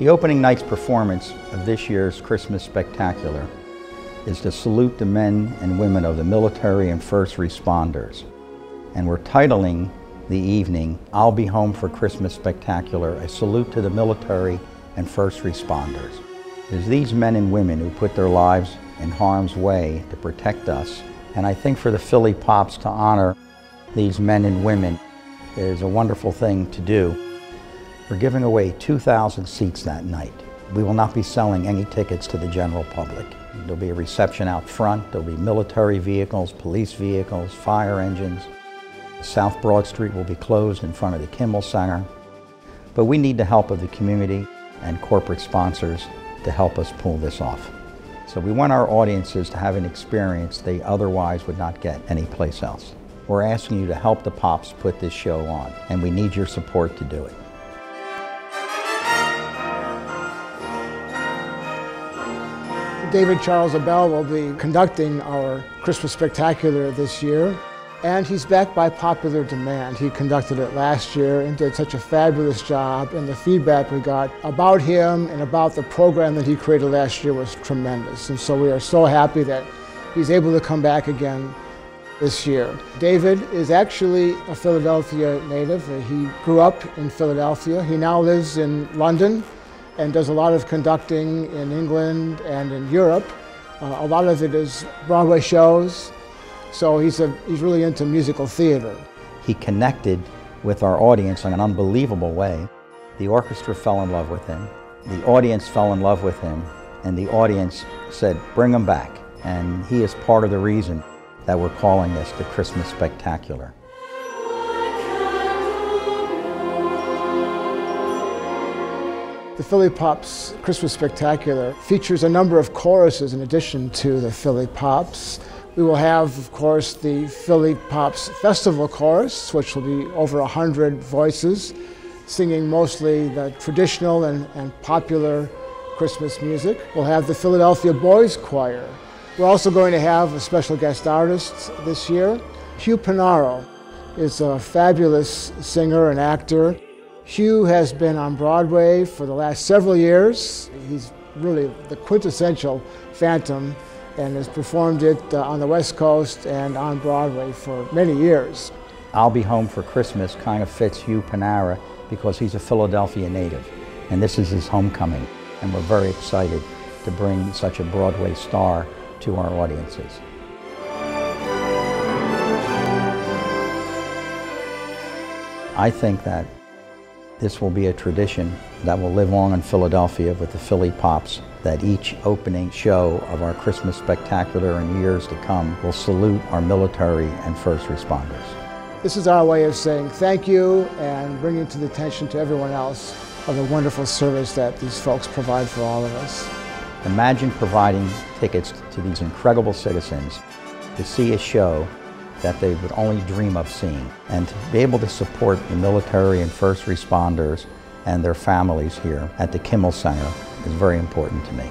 The opening night's performance of this year's Christmas Spectacular is to salute the men and women of the military and first responders. And we're titling the evening, "I'll Be Home for Christmas Spectacular, a salute to the military and first responders." It is these men and women who put their lives in harm's way to protect us. And I think for the Philly Pops to honor these men and women is a wonderful thing to do. We're giving away 2,000 seats that night. We will not be selling any tickets to the general public. There'll be a reception out front. There'll be military vehicles, police vehicles, fire engines. South Broad Street will be closed in front of the Kimmel Center. But we need the help of the community and corporate sponsors to help us pull this off. So we want our audiences to have an experience they otherwise would not get anyplace else. We're asking you to help the Pops put this show on, and we need your support to do it. David Charles Abell will be conducting our Christmas Spectacular this year, and he's back by popular demand. He conducted it last year and did such a fabulous job, and the feedback we got about him and about the program that he created last year was tremendous. And so we are so happy that he's able to come back again this year. David is actually a Philadelphia native. He grew up in Philadelphia. He now lives in London and does a lot of conducting in England and in Europe. A lot of it is Broadway shows, so he's really into musical theater. He connected with our audience in an unbelievable way. The orchestra fell in love with him, the audience fell in love with him, and the audience said, "Bring him back." And he is part of the reason that we're calling this the Christmas Spectacular. The Philly Pops Christmas Spectacular features a number of choruses in addition to the Philly Pops. We will have, of course, the Philly Pops Festival Chorus, which will be over 100 voices, singing mostly the traditional and popular Christmas music. We'll have the Philadelphia Boys Choir. We're also going to have a special guest artist this year. Hugh Panaro is a fabulous singer and actor. Hugh has been on Broadway for the last several years. He's really the quintessential Phantom and has performed it on the West Coast and on Broadway for many years. "I'll Be Home for Christmas" kind of fits Hugh Panara because he's a Philadelphia native, and this is his homecoming, and we're very excited to bring such a Broadway star to our audiences. I think that this will be a tradition that will live on in Philadelphia with the Philly Pops, that each opening show of our Christmas Spectacular in years to come will salute our military and first responders. This is our way of saying thank you and bringing to the attention to everyone else of the wonderful service that these folks provide for all of us. Imagine providing tickets to these incredible citizens to see a show that they would only dream of seeing, and to be able to support the military and first responders and their families here at the Kimmel Center is very important to me.